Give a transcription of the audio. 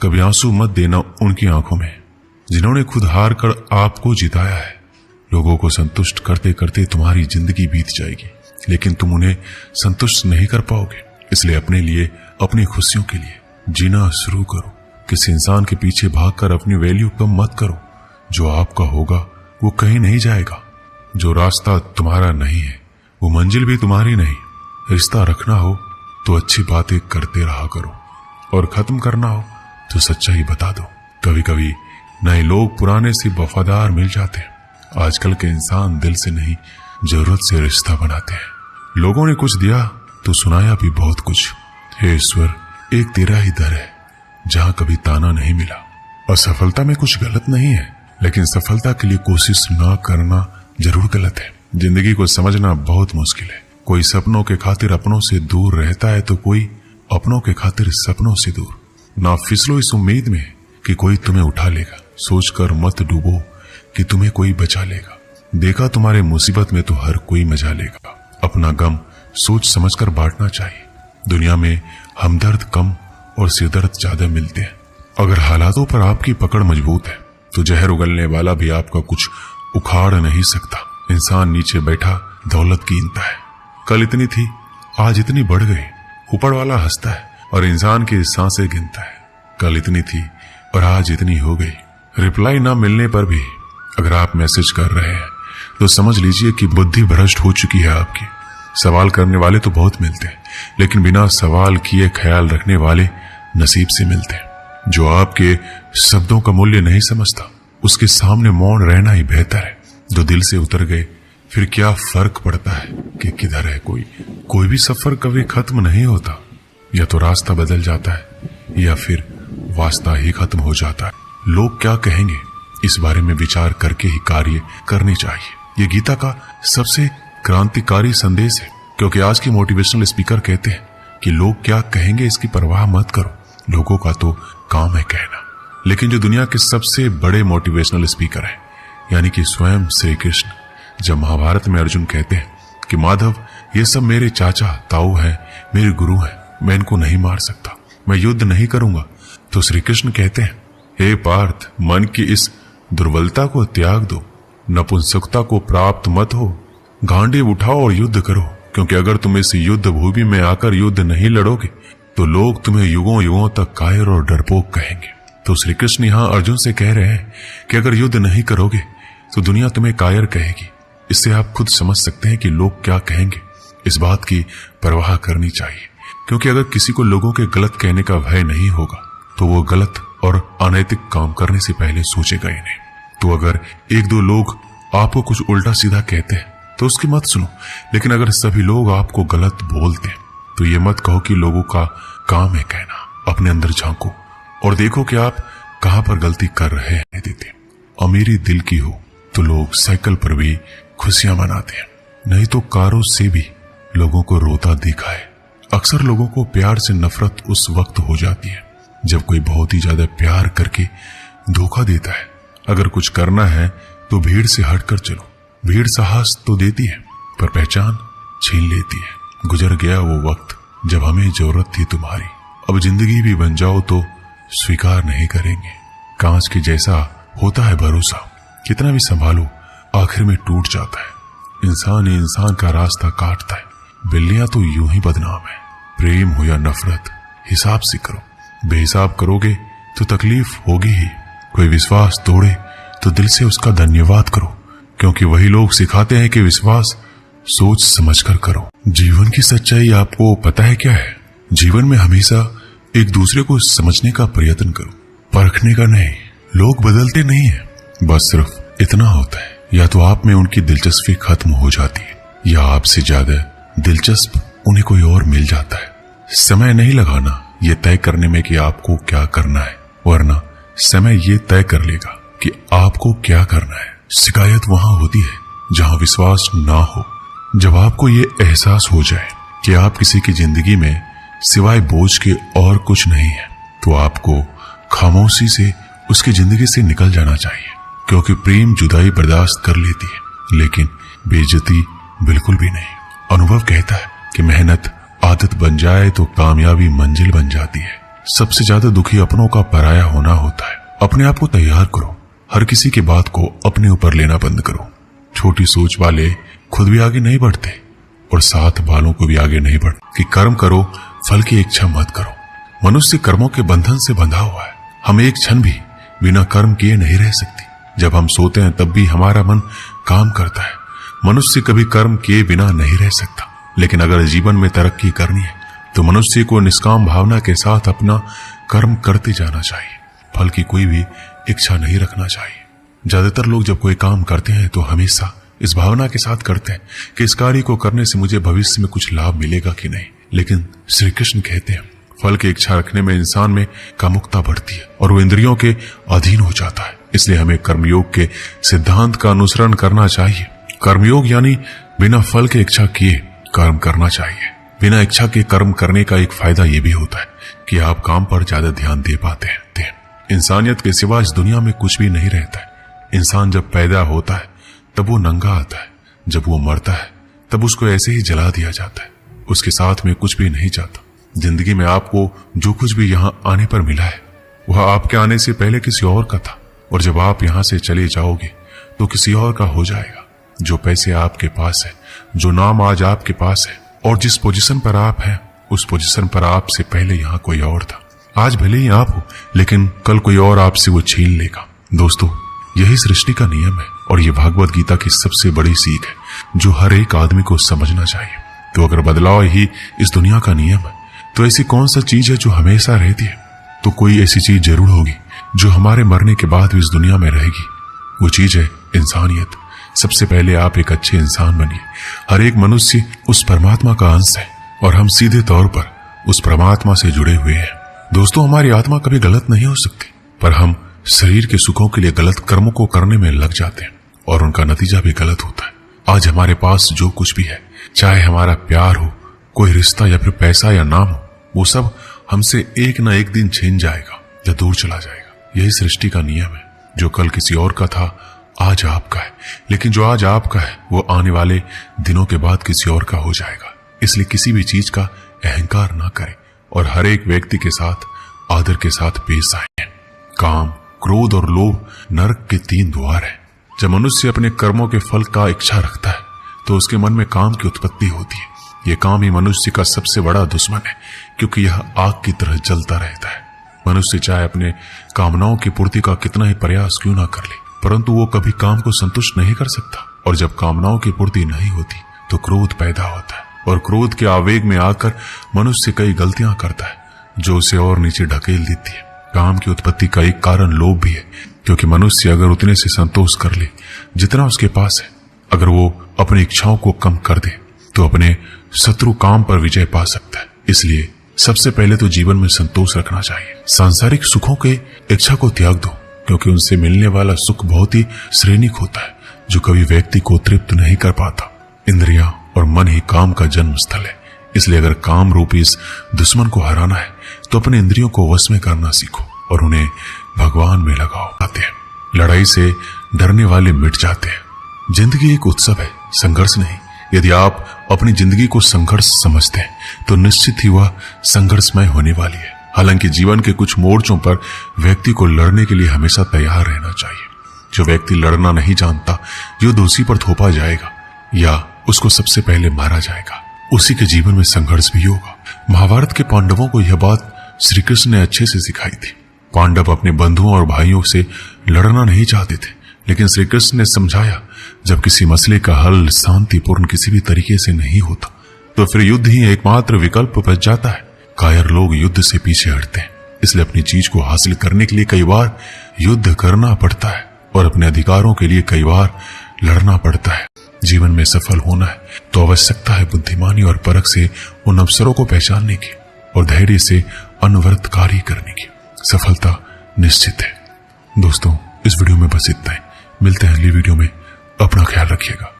कभी आंसू मत देना उनकी आंखों में जिन्होंने खुद हार कर आपको जिताया है। लोगों को संतुष्ट करते करते तुम्हारी जिंदगी बीत जाएगी, लेकिन तुम उन्हें संतुष्ट नहीं कर पाओगे। इसलिए अपने लिए, अपनी खुशियों के लिए जीना शुरू करो। किसी इंसान के पीछे भागकर अपनी वैल्यू कम मत करो। जो आपका होगा वो कहीं नहीं जाएगा। जो रास्ता तुम्हारा नहीं है वो मंजिल भी तुम्हारी नहीं। रिश्ता रखना हो तो अच्छी बातें करते रहा करो, और खत्म करना हो तो सच्चाई बता दो। कभी कभी नए लोग पुराने से वफादार मिल जाते हैं। आजकल के इंसान दिल से नहीं, जरूरत से रिश्ता बनाते हैं। लोगों ने कुछ दिया तो सुनाया भी बहुत कुछ। हे ईश्वर, एक तेरा ही दर है जहां कभी ताना नहीं मिला। असफलता में कुछ गलत नहीं है, लेकिन सफलता के लिए कोशिश ना करना जरूर गलत है। जिंदगी को समझना बहुत मुश्किल है। कोई सपनों के खातिर अपनों से दूर रहता है तो कोई अपनों के खातिर सपनों से दूर। ना फिसलो इस उम्मीद में कि कोई तुम्हें उठा लेगा। सोचकर मत डूबो कि तुम्हें कोई बचा लेगा। देखा तुम्हारे मुसीबत में तो हर कोई मजा लेगा। अपना गम सोच समझकर बांटना चाहिए। दुनिया में हमदर्द कम और सिरदर्द ज्यादा मिलते हैं। अगर हालातों पर आपकी पकड़ मजबूत है तो जहर उगलने वाला भी आपका कुछ उखाड़ नहीं सकता। इंसान नीचे बैठा दौलत कीनता है। कल इतनी थी, आज इतनी बढ़ गई। ऊपर वाला हंसता है और इंसान की सांसें गिनता है। कल इतनी थी और आज इतनी हो गई। रिप्लाई ना मिलने पर भी अगर आप मैसेज कर रहे हैं तो समझ लीजिए कि बुद्धि भ्रष्ट हो चुकी है आपकी। सवाल करने वाले तो बहुत मिलते हैं, लेकिन बिना सवाल किए ख्याल रखने वाले नसीब से मिलते हैं। जो आपके शब्दों का मूल्य नहीं समझता उसके सामने मौन रहना ही बेहतर है। जो दिल से उतर गए फिर क्या फर्क पड़ता है कि किधर है कोई भी सफर कभी खत्म नहीं होता। या तो रास्ता बदल जाता है या फिर वास्ता ही खत्म हो जाता है। लोग क्या कहेंगे इस बारे में विचार करके ही कार्य करने चाहिए। ये गीता का सबसे क्रांतिकारी संदेश है, क्योंकि आज के मोटिवेशनल स्पीकर कहते हैं कि लोग क्या कहेंगे इसकी परवाह मत करो, लोगों का तो काम है कहना। लेकिन जो दुनिया के सबसे बड़े मोटिवेशनल स्पीकर हैं, यानी कि स्वयं श्री कृष्ण, जब महाभारत में अर्जुन कहते हैं कि माधव ये सब मेरे चाचा ताऊ हैं, मेरे गुरु हैं, मैं इनको नहीं मार सकता, मैं युद्ध नहीं करूंगा, तो श्री कृष्ण कहते हैं हे पार्थ, मन की इस दुर्बलता को त्याग दो, नपुंसकता को प्राप्त मत हो, गांडीव उठाओ और युद्ध करो। क्योंकि अगर तुम इस युद्ध भूमि में आकर युद्ध नहीं लड़ोगे तो लोग तुम्हें युगों युगों तक कायर और डरपोक कहेंगे। तो श्री कृष्ण यहाँ अर्जुन से कह रहे हैं कि अगर युद्ध नहीं करोगे तो दुनिया तुम्हें कायर कहेगी। इससे आप खुद समझ सकते हैं कि लोग क्या कहेंगे। इस बात की परवाह करनी चाहिए, क्योंकि अगर किसी को लोगों के गलत कहने का भय नहीं होगा तो वो गलत और अनैतिक काम करने से पहले सोचेगा ही नहीं। तो अगर एक दो लोग आपको कुछ उल्टा सीधा कहते हैं तो उसकी मत सुनो, लेकिन अगर सभी लोग आपको गलत बोलते हैं तो ये मत कहो कि लोगों का काम है कहना। अपने अंदर झांको और देखो कि आप कहां पर गलती कर रहे हैं। देते अमीरी दिल की हो तो लोग साइकिल पर भी खुशियां मनाते हैं, नहीं तो कारों से भी लोगों को रोता देखा है। अक्सर लोगों को प्यार से नफरत उस वक्त हो जाती है जब कोई बहुत ही ज्यादा प्यार करके धोखा देता है। अगर कुछ करना है तो भीड़ से हटकर चलो। भीड़ साहस तो देती है पर पहचान छीन लेती है। गुजर गया वो वक्त जब हमें जरूरत थी तुम्हारी, अब जिंदगी भी बन जाओ तो स्वीकार नहीं करेंगे। कांच के जैसा होता है भरोसा, कितना भी संभालो आखिर में टूट जाता है। इंसान ही इंसान का रास्ता काटता है। बिल्लियां तो यूं ही बदनाम है। प्रेम हो या नफरत हिसाब से करो, बेहिसाब करोगे तो तकलीफ होगी ही। कोई विश्वास तोड़े तो दिल से उसका धन्यवाद करो, क्योंकि वही लोग सिखाते हैं कि विश्वास सोच समझकर करो। जीवन की सच्चाई आपको पता है क्या है? जीवन में हमेशा एक दूसरे को समझने का प्रयत्न करो, परखने का नहीं। लोग बदलते नहीं है, बस सिर्फ इतना होता है या तो आप में उनकी दिलचस्पी खत्म हो जाती है या आपसे ज्यादा दिलचस्प उन्हें कोई और मिल जाता है। समय नहीं लगाना ये तय करने में कि आपको क्या करना है, वरना समय ये तय कर लेगा कि आपको क्या करना है। शिकायत वहां होती है जहां विश्वास ना हो। जब आपको ये एहसास हो जाए कि आप किसी की जिंदगी में सिवाय बोझ के और कुछ नहीं है, तो आपको खामोशी से उसकी जिंदगी से निकल जाना चाहिए। क्योंकि प्रेम जुदाई बर्दाश्त कर लेती है, लेकिन बेइज्जती बिल्कुल भी नहीं। अनुभव कहता है कि मेहनत आदत बन जाए तो कामयाबी मंजिल बन जाती है। सबसे ज्यादा दुखी अपनों का पराया होना होता है। अपने आप को तैयार करो, हर किसी की बात को अपने ऊपर लेना बंद करो। छोटी सोच वाले खुद भी आगे नहीं बढ़ते और साथ वालों को भी आगे नहीं बढ़ कि कर्म करो, फल की इच्छा मत करो। मनुष्य कर्मों के बंधन से बंधा हुआ है। हम एक क्षण भी बिना कर्म किए नहीं रह सकते। जब हम सोते हैं तब भी हमारा मन काम करता है। मनुष्य कभी कर्म किए बिना नहीं रह सकता। लेकिन अगर जीवन में तरक्की करनी है तो मनुष्य को निष्काम भावना के साथ अपना कर्म करते जाना चाहिए। फल की कोई भी इच्छा नहीं रखना चाहिए। ज्यादातर लोग जब कोई काम करते हैं तो हमेशा इस भावना के साथ करते हैं कि इस कार्य को करने से मुझे भविष्य में कुछ लाभ मिलेगा कि नहीं। लेकिन श्री कृष्ण कहते हैं फल की इच्छा रखने में इंसान में कामुकता बढ़ती है और वो इंद्रियों के अधीन हो जाता है। इसलिए हमें कर्मयोग के सिद्धांत का अनुसरण करना चाहिए। कर्मयोग यानी बिना फल के इच्छा किए कर्म करना चाहिए। बिना इच्छा के कर्म करने का एक फायदा यह भी होता है कि आप काम पर ज्यादा ध्यान दे पाते हैं। इंसानियत के सिवा इस दुनिया में कुछ भी नहीं रहता है। इंसान जब पैदा होता है तब वो नंगा आता है, जब वो मरता है तब उसको ऐसे ही जला दिया जाता है। उसके साथ में कुछ भी नहीं जाता। जिंदगी में आपको जो कुछ भी यहाँ आने पर मिला है वह आपके आने से पहले किसी और का था, और जब आप यहाँ से चले जाओगे तो किसी और का हो जाएगा। जो पैसे आपके पास है, जो नाम आज आपके पास है और जिस पोजीशन पर आप हैं उस पोजीशन पर आपसे पहले यहाँ कोई और था। आज भले ही आप हो लेकिन कल कोई और आपसे वो छीन लेगा। दोस्तों, यही सृष्टि का नियम है और ये भागवत गीता की सबसे बड़ी सीख है जो हर एक आदमी को समझना चाहिए। तो अगर बदलाव ही इस दुनिया का नियम है तो ऐसी कौन सा चीज है जो हमेशा रहती है? तो कोई ऐसी चीज जरूर होगी जो हमारे मरने के बाद भी इस दुनिया में रहेगी। वो चीज है इंसानियत। सबसे पहले आप एक अच्छे इंसान बनिए। हर एक मनुष्य उस परमात्मा का अंश है और हम सीधे तौर पर उस परमात्मा से जुड़े हुए हैं। दोस्तों, हमारी आत्मा कभी गलत नहीं हो सकती, पर हम शरीर के सुखों के लिए गलत कर्मों को करने में लग जाते हैं और उनका नतीजा भी गलत होता है। आज हमारे पास जो कुछ भी है, चाहे हमारा प्यार हो, कोई रिश्ता या फिर पैसा या नाम हो, वो सब हमसे एक ना एक दिन छिन जाएगा या दूर चला जाएगा। यही सृष्टि का नियम है। जो कल किसी और का था आज आपका है, लेकिन जो आज आपका है वो आने वाले दिनों के बाद किसी और का हो जाएगा। इसलिए किसी भी चीज का अहंकार ना करें और हर एक व्यक्ति के साथ आदर के साथ पेश आए। काम, क्रोध और लोभ नरक के 3 द्वार हैं। जब मनुष्य अपने कर्मों के फल का इच्छा रखता है तो उसके मन में काम की उत्पत्ति होती है। यह काम ही मनुष्य का सबसे बड़ा दुश्मन है, क्योंकि यह आग की तरह जलता रहता है। मनुष्य चाहे अपने कामनाओं की पूर्ति का कितना ही प्रयास क्यों ना कर ले, परंतु वो कभी काम को संतुष्ट नहीं कर सकता। और जब कामनाओं की पूर्ति नहीं होती तो क्रोध पैदा होता है और क्रोध के आवेग में आकर मनुष्य कई गलतियां करता है जो उसे और नीचे ढकेल देती है। काम की उत्पत्ति का एक कारण लोभ भी है, क्योंकि मनुष्य अगर उतने से संतोष कर ले जितना उसके पास है, अगर वो अपनी इच्छाओं को कम कर दे तो अपने शत्रु काम पर विजय पा सकता है। इसलिए सबसे पहले तो जीवन में संतोष रखना चाहिए। सांसारिक सुखों के इच्छा को त्याग दो, क्योंकि उनसे मिलने वाला सुख बहुत ही श्रेणिक होता है जो कभी व्यक्ति को तृप्त नहीं कर पाता। इंद्रियां और मन ही काम का जन्म स्थल है। इसलिए अगर काम रूपी इस दुश्मन को हराना है तो अपने इंद्रियों को वश में करना सीखो और उन्हें भगवान में लगाओ। आते हैं लड़ाई से डरने वाले मिट जाते हैं। जिंदगी एक उत्सव है, संघर्ष नहीं। यदि आप अपनी जिंदगी को संघर्ष समझते हैं तो निश्चित ही वह संघर्षमय होने वाली है। हालांकि जीवन के कुछ मोर्चों पर व्यक्ति को लड़ने के लिए हमेशा तैयार रहना चाहिए। जो व्यक्ति लड़ना नहीं जानता जो दोषी पर थोपा जाएगा या उसको सबसे पहले मारा जाएगा, उसी के जीवन में संघर्ष भी होगा। महाभारत के पांडवों को यह बात श्री कृष्ण ने अच्छे से सिखाई थी। पांडव अपने बंधुओं और भाइयों से लड़ना नहीं चाहते थे, लेकिन श्री कृष्ण ने समझाया जब किसी मसले का हल शांतिपूर्ण किसी भी तरीके से नहीं होता तो फिर युद्ध ही एकमात्र विकल्प बच जाता है। कायर लोग युद्ध से पीछे हटते हैं, इसलिए अपनी चीज को हासिल करने के लिए कई बार युद्ध करना पड़ता है और अपने अधिकारों के लिए कई बार लड़ना पड़ता है। जीवन में सफल होना है तो आवश्यकता है बुद्धिमानी और परख से उन अवसरों को पहचानने की और धैर्य से अनवरत कार्य करने की। सफलता निश्चित है। दोस्तों, इस वीडियो में बस इतना ही। मिलते हैं अगली वीडियो में। अपना ख्याल रखिएगा।